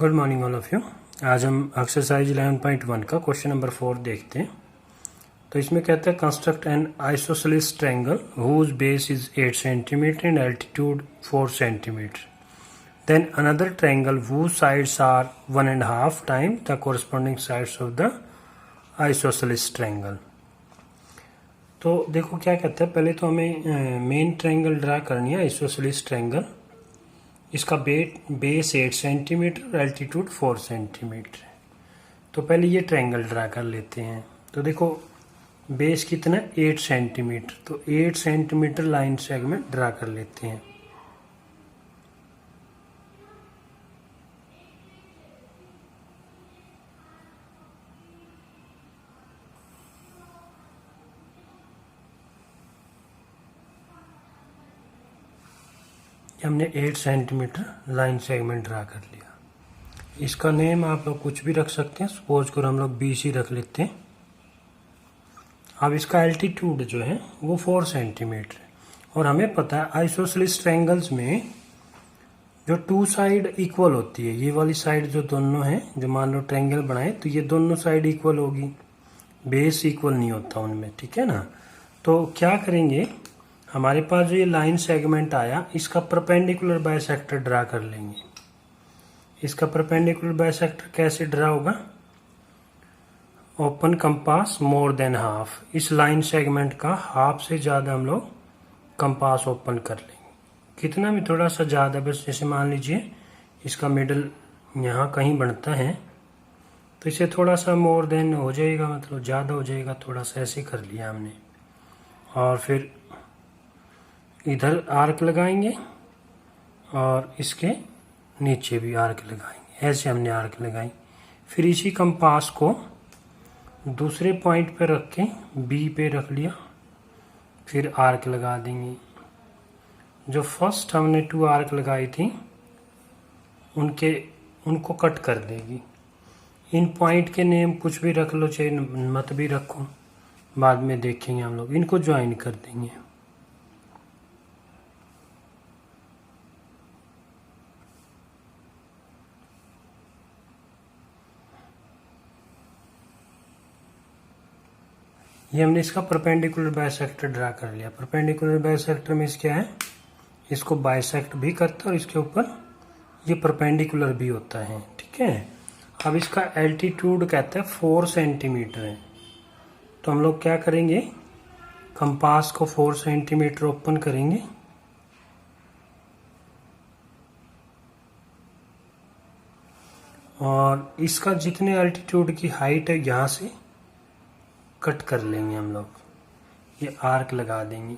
Good morning all of you. आज हम exercise 11.1 का क्वेश्चन नंबर 4 देखते हैं। तो इसमें कहता है construct an isosceles triangle whose base is 8 centimetre and altitude 4 centimetre, then another triangle whose sides are 1.5 time the corresponding sides of the isosceles triangle. तो देखो क्या कहता है, पहले तो हमें मेन ट्रायंगल ड्रा करनी है, आइसोसेलेस ट्रायंगल। इसका बेस 8 सेंटीमीटर, एल्टीट्यूड 4 सेंटीमीटर। तो पहले ये ट्रायंगल ड्रा कर लेते हैं। तो देखो बेस कितना, 8 सेंटीमीटर, तो 8 सेंटीमीटर लाइन सेगमेंट ड्रा कर लेते हैं। हमने 8 सेंटीमीटर लाइन सेगमेंट ड्रा कर लिया। इसका नेम आप लोग कुछ भी रख सकते हैं, सपोज करो हम लोग BC रख लेते हैं। अब इसका एल्टीट्यूड जो है वो 4 सेंटीमीटर है, और हमें पता है आइसोसेलेस ट्रायंगल्स में जो टू साइड इक्वल होती है, ये वाली साइड जो दोनों है, जो मान लो ट्रायंगल बनाए तो ये दोनों साइड इक्वल होगी, बेस इक्वल नहीं होता उनमें, ठीक है ना। तो क्या करेंगे, हमारे पास जो ये लाइन सेगमेंट आया, इसका परपेंडिकुलर बाइसेक्टर ड्रा कर लेंगे। इसका परपेंडिकुलर बाइसेक्टर कैसे ड्रा होगा, open compass more than half. इस लाइन सेगमेंट का हाफ से ज़्यादा हम लोग कंपास ओपन कर लेंगे। कितना भी थोड़ा सा ज़्यादा, बस जैसे मान लीजिए इसका मिडल यहाँ कहीं बनता है, तो इसे थोड़ा सा मोर देन हो जाएगा, मतलब ज़्यादा हो जाएगा, थोड़ा सा ऐसे कर लिया हमने। और फिर इधर आर्क लगाएंगे और इसके नीचे भी आर्क लगाएंगे, ऐसे हमने आर्क लगाई। फिर इसी कंपास को दूसरे पॉइंट पे रख के B पे रख लिया, फिर आर्क लगा देंगे। जो फर्स्ट हमने 2 आर्क लगाई थी उनको कट कर देगी। इन पॉइंट के नेम कुछ भी रख लो, चाहे मत भी रखो, बाद में देखेंगे हम लोग। इनको ज्वाइन कर देंगे। ये हमने इसका परपेंडिकुलर बाइसेक्टर ड्रा कर लिया। परपेंडिकुलर बाइसेक्टर में क्या है, इसको बाइसेक्ट भी करता है और इसके ऊपर ये परपेंडिकुलर भी होता है, ठीक है। अब इसका एल्टीट्यूड कहते हैं 4 सेंटीमीटर है। तो हम लोग क्या करेंगे, कंपास को 4 सेंटीमीटर ओपन करेंगे, और इसका जितने एल्टीट्यूड की हाइट है यहाँ से कट कर लेंगे हम लोग, ये आर्क लगा देंगे।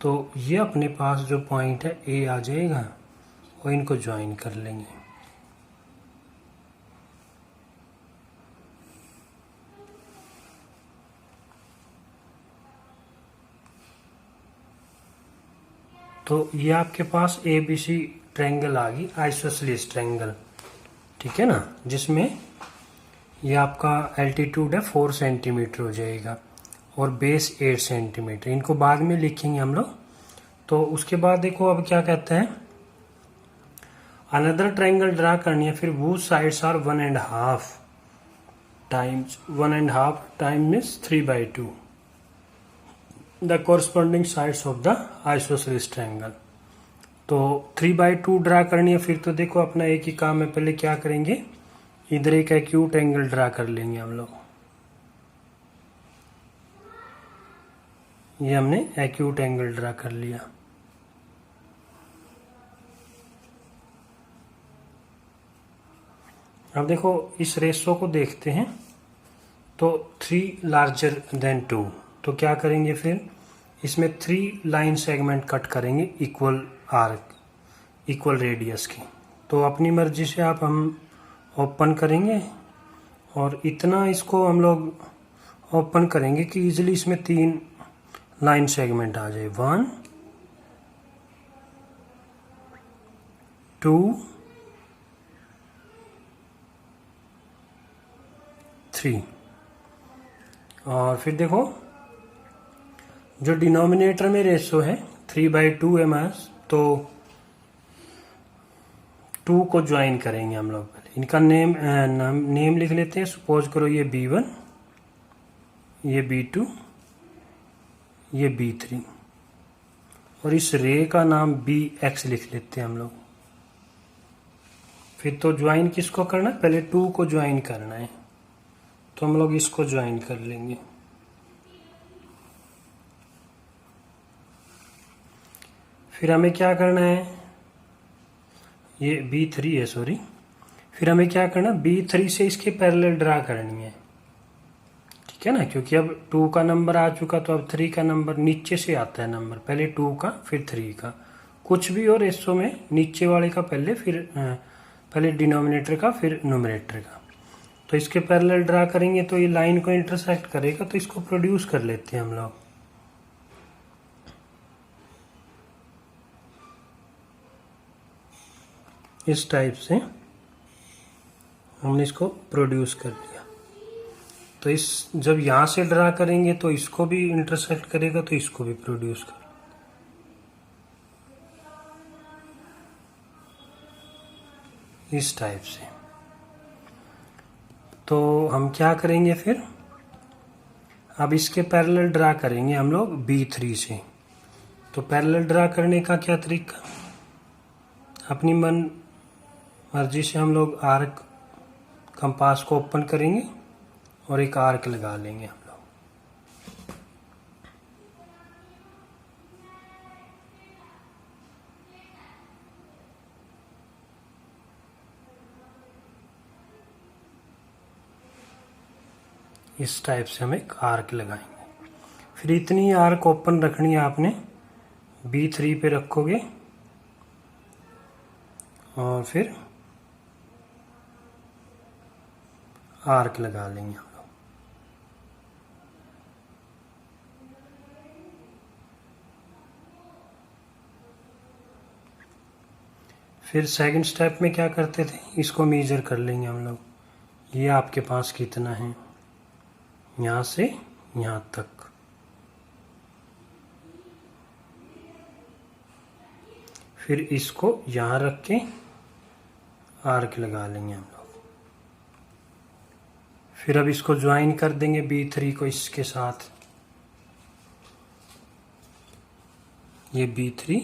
तो ये अपने पास जो पॉइंट है A आ जाएगा, और इनको ज्वाइन कर लेंगे। तो ये आपके पास ABC ट्रायंगल आ गई, आइसोसेलेस ट्रायंगल, ठीक है ना, जिसमें ये आपका एल्टीट्यूड है 4 सेंटीमीटर हो जाएगा और बेस 8 सेंटीमीटर। इनको बाद में लिखेंगे हम लोग। तो उसके बाद देखो अब क्या कहते हैं, अनदर ट्रायंगल ड्रा करनी है। फिर वो sides are 1.5 times, 1.5 time means 3/2 the corresponding sides of the isosceles triangle. तो 3/2 ड्रा करनी है। फिर तो देखो अपना एक ही काम है, पहले क्या करेंगे, इधर एक एक्यूट एंगल ड्रा कर लेंगे हम लोग। ये हमने एक्यूट एंगल ड्रा कर लिया। अब देखो इस रेशो को देखते हैं, तो 3 लार्जर देन 2। तो क्या करेंगे, फिर इसमें 3 लाइन सेगमेंट कट करेंगे, इक्वल आर्क, इक्वल रेडियस की। तो अपनी मर्जी से आप हम ओपन करेंगे, और इतना इसको हम लोग ओपन करेंगे कि इजीली इसमें 3 लाइन सेगमेंट आ जाए, 1 2 3। और फिर देखो जो डिनोमिनेटर में रेशो है 3/2 है मास, तो टू को ज्वाइन करेंगे हम लोग। पहले इनका नेम लिख लेते हैं। सपोज करो ये B1, ये B2, ये B3 और इस रे का नाम BX लिख लेते हैं हम लोग। फिर तो ज्वाइन किसको करना है, पहले टू को ज्वाइन करना है, तो हम लोग इसको ज्वाइन कर लेंगे। फिर हमें क्या करना है, ये B3 है सॉरी। फिर हमें क्या करना है, B3 से इसके पैरेलल ड्रा करनी है, ठीक है ना, क्योंकि अब 2 का नंबर आ चुका तो अब 3 का नंबर नीचे से आता है नंबर, पहले 2 का फिर 3 का। कुछ भी और रेशो में नीचे वाले का पहले, फिर पहले डिनोमिनेटर का फिर न्यूमरेटर का। तो इसके पैरेलल ड्रा करेंगे तो ये लाइन को इंटरसेक्ट करेगा, तो इसको प्रोड्यूस कर लेते हैं हम लोग इस टाइप से। हमने इसको प्रोड्यूस कर लिया। तो इस जब यहां से ड्रा करेंगे तो इसको भी इंटरसेक्ट करेगा, तो इसको भी प्रोड्यूस कर, इस टाइप से। तो हम क्या करेंगे फिर, अब इसके पैरेलल ड्रा करेंगे हम लोग B3 से। तो पैरेलल ड्रा करने का क्या तरीका, अपनी मन मर्जी से हम लोग आर्क कंपास को ओपन करेंगे और एक आर्क लगा लेंगे हम लोग। इस टाइप से हम एक आर्क लगाएंगे। फिर इतनी आर्क ओपन रखनी है आपने, B3 पे रखोगे और फिर आर्क लगा लेंगे हम लोग। फिर सेकंड स्टेप में क्या करते थे, इसको मेजर कर लेंगे हम लोग, ये आपके पास कितना है, यहां से यहां तक। फिर इसको यहां रख के आर्क लगा लेंगे हम लोग। फिर अब इसको ज्वाइन कर देंगे B3 को इसके साथ, ये B3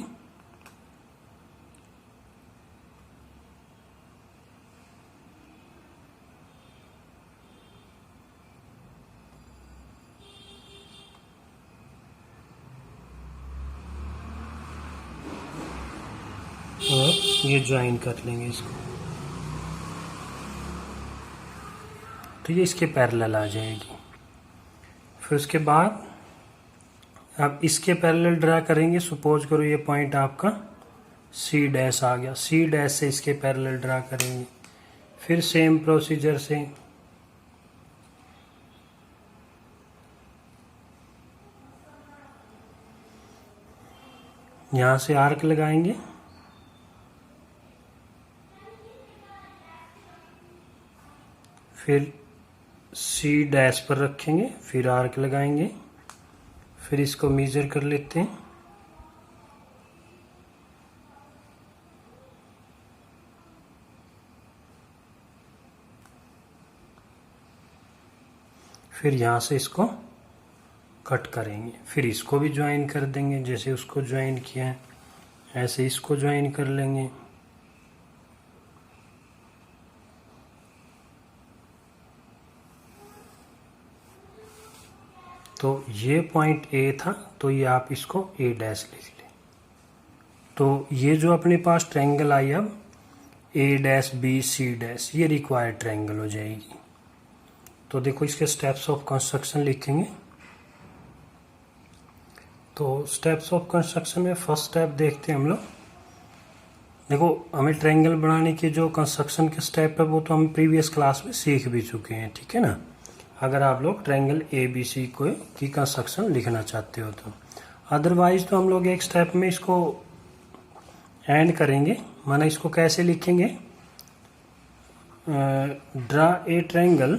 और ये ज्वाइन कर लेंगे इसको, तो ये इसके पैरेलल आ जाएगी। फिर उसके बाद अब इसके पैरेलल ड्रा करेंगे। सपोज करो ये पॉइंट आपका C' आ गया, C' से इसके पैरेलल ड्रा करेंगे। फिर सेम प्रोसीजर से यहां से आर्क लगाएंगे, फिर C' पर रखेंगे, फिर आर्क लगाएंगे, फिर इसको मेजर कर लेते हैं। फिर यहां से इसको कट करेंगे, फिर इसको भी ज्वाइन कर देंगे, जैसे उसको ज्वाइन किया है ऐसे इसको ज्वाइन कर लेंगे। तो ये पॉइंट A था, तो ये आप इसको A' लिख लें। तो ये जो अपने पास ट्रायंगल आई अब A', B, C', ये रिक्वायर्ड ट्रायंगल हो जाएगी। तो देखो इसके स्टेप्स ऑफ कंस्ट्रक्शन लिखेंगे। तो स्टेप्स ऑफ कंस्ट्रक्शन में फर्स्ट स्टेप देखते हैं हम लोग। देखो हमें ट्रायंगल बनाने के जो कंस्ट्रक्शन के स्टेप है वो तो हम प्रीवियस क्लास में सीख भी चुके हैं, ठीक है ना। अगर आप लोग ट्रायंगल ABC को की कंस्ट्रक्शन लिखना चाहते हो तो, अदरवाइज तो हम लोग एक स्टेप में इसको एंड करेंगे। माना इसको कैसे लिखेंगे, ड्रा ए ट्रायंगल,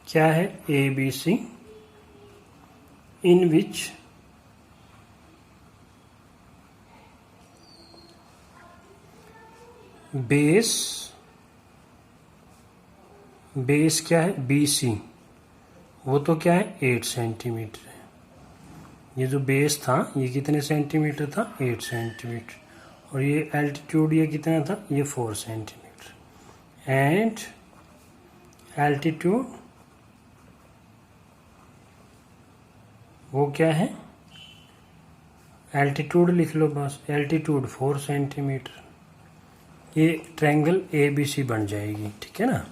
क्या है ABC, in which बेस क्या है BC, वो तो क्या है 8 सेंटीमीटर है। ये जो बेस था ये कितने सेंटीमीटर था 8 सेंटीमीटर, और ये एल्टीट्यूड ये कितना था ये 4 सेंटीमीटर। एंड एल्टीट्यूड वो क्या है, एल्टीट्यूड लिख लो बस, एल्टीट्यूड 4 सेंटीमीटर। ये ट्रायंगल ABC बन जाएगी, ठीक है ना।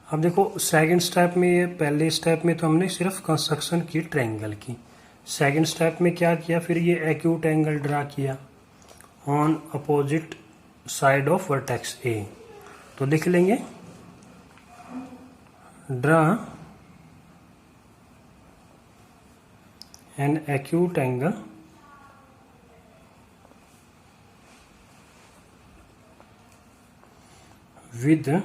अब देखो सेकंड स्टेप में, ये पहले स्टेप में तो हमने सिर्फ कंस्ट्रक्शन की ट्रायंगल की, सेकंड स्टेप में क्या किया, फिर ये एक्यूट एंगल ड्रा किया on opposite side of vertex A। तो लिख लेंगे draw an acute angle with,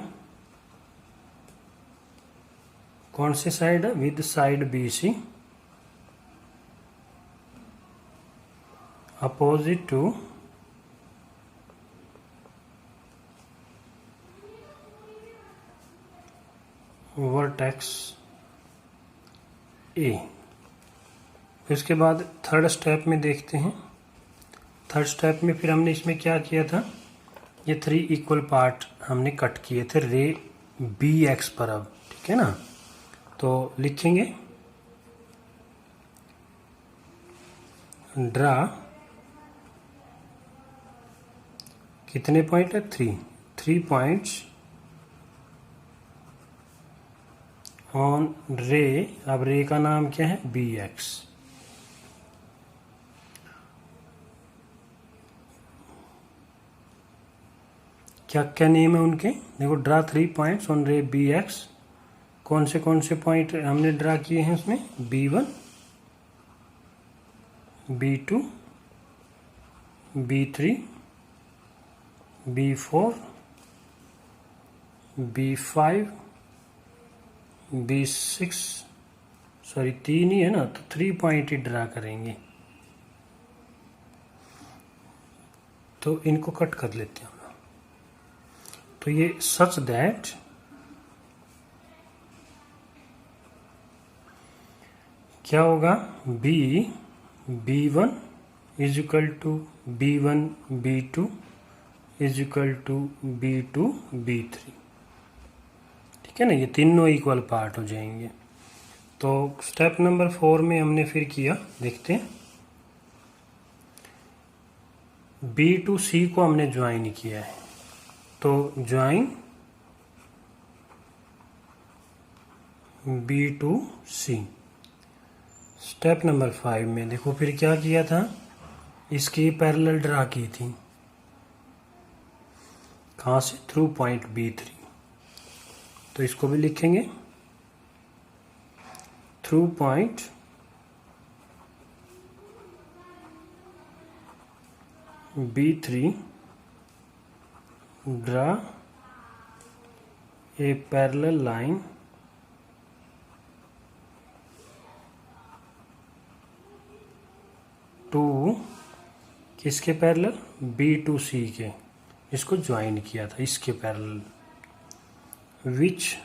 कौन सी साइड है, with side BC opposite to vertex A। इसके बाद थर्ड स्टेप में देखते हैं। थर्ड स्टेप में फिर हमने इसमें क्या किया था, ये 3 इक्वल पार्ट हमने कट किए थे रे BX पर। अब ठीक है ना, तो लिखेंगे ड्रा, कितने पॉइंट है 3 पॉइंट्स ऑन रे। अब रे का नाम क्या है BX। क्या क्या नेम है उनके, देखो ड्रा 3 पॉइंट्स ऑन रे BX। कौन से पॉइंट हमने ड्रा किए हैं उसमें, B1 B2 B3 B4 B5 B6, sorry 3 ही है ना, तो 3 पॉइंट ही ड्रा करेंगे। तो इनको कट कर लेते हैं। तो ये सच दैट क्या होगा, B1 is equal to B1 B2 is equal to B2 B3, ठीक है ना, ये तीनों इक्वल पार्ट हो जाएंगे। तो स्टेप नंबर 4 में हमने फिर किया, देखते हैं B to C को हमने ज्वाइन किया है, तो join B to C। Step number 5 में देखो फिर क्या किया था, इसकी पैरेलल ड्रा की थी, कहाँ से, थ्रू पॉइंट B3। तो इसको भी लिखेंगे through point B3 draw a parallel line to, किसके पैरेलल, B to C के, इसको ज्वाइन किया था इसके पैरेलल, विच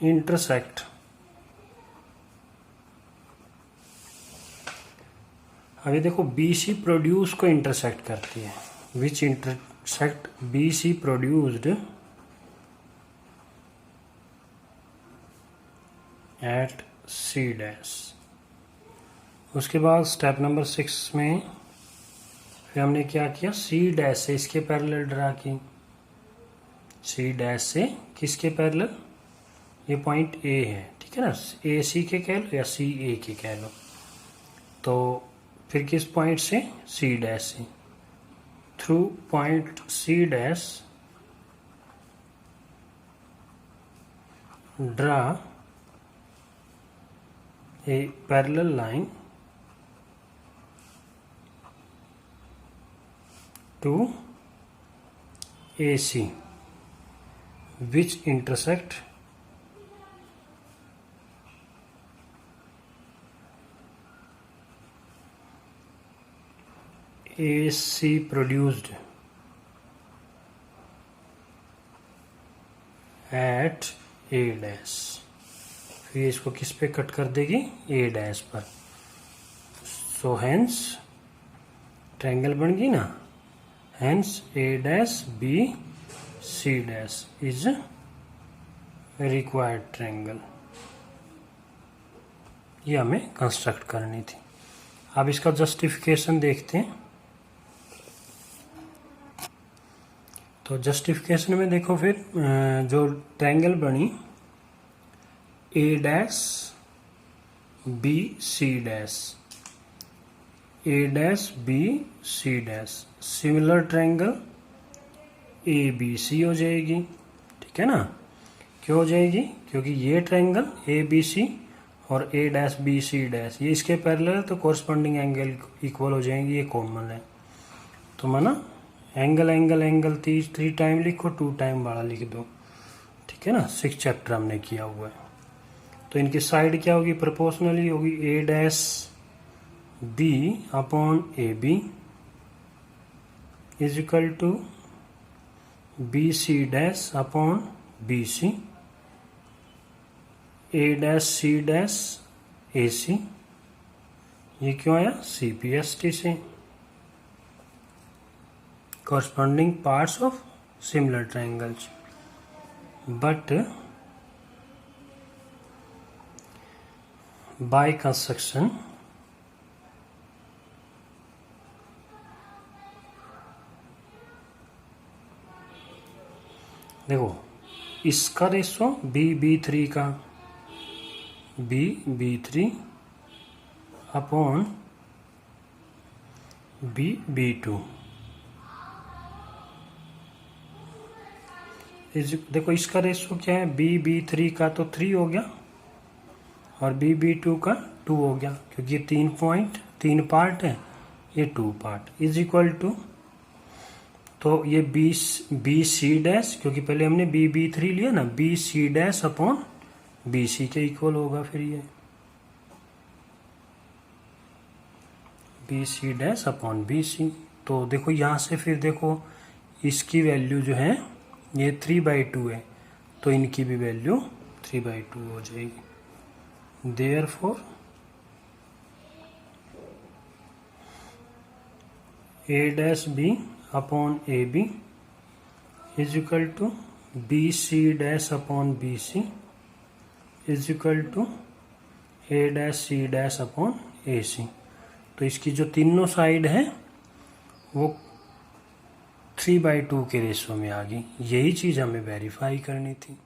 इंटरसेक्ट, अभी देखो BC प्रोड्यूस को इंटरसेक्ट करती है, विच intersect BC produced at C dash. उसके बाद स्टेप नंबर 6 में फिर हमने क्या किया, C डैश से इसके पैरेलल ड्रा की, C डैश से किसके पैरेलल, ये पॉइंट A है, ठीक है ना, AC के कह लो या CA के कह लो। तो फिर किस पॉइंट से, C डैश से, through point C dash draw a parallel line to AC which intersect AC produced at A dash, फिर इसको किस पे कट कर देगी, A dash पर। सो हेंस ट्रायंगल बन गई ना, hence A dash B C dash is required triangle. ये हमें कंस्ट्रक्ट करनी थी। अब इसका जस्टिफिकेशन देखते हैं। तो जस्टिफिकेशन में देखो फिर जो ट्रायंगल बनी A dash B C dash, A dash B C dash, similar triangle A B C हो जाएगी, ठीक है ना। क्यों हो जाएगी, क्योंकि ये ट्रायंगल A B C और A dash B C dash ये इसके पैरेलल है, तो कोरस्पॉन्डिंग एंगल इक्वल हो जाएंगे, ये कॉमन है। तो माना एंगल एंगल एंगल 3 टाइम लिखो, 2 टाइम बड़ा लिख दो, ठीक है ना। 6 चैप्टर हमने किया हुआ है। तो इनकी साइड क्या होगी, प्रोपोर्शनली होगी, A dash B upon A B is equal to B C dash upon B C, A dash C dash A C, ये क्यों आया, CPST से। corresponding parts of similar triangles, but by construction देखो इसका ratio B3 का B3 upon B2 देखो इसका ratio क्या है, B3 का तो 3 हो गया और B2 का 2 हो गया, क्योंकि ये 3 पार्ट है, ये 2 पार्ट इज इक्वल टू, तो ये बी सी डैश, क्योंकि पहले हमने B3 लिया ना, B C dash upon B C के इक्वल होगा। फिर ये B C dash upon B C. तो देखो यहाँ से फिर देखो इसकी वैल्यू जो है ये 3/2 है, तो इनकी भी वैल्यू 3/2 हो जाएगी। Therefore A dash B upon A B is equal to B C dash upon B C is equal to A dash C dash upon A C. तो इसकी जो तीनों साइड है वो 3/2 के रेशो में आ गई। यही चीज़ हमें वेरीफाई करनी थी।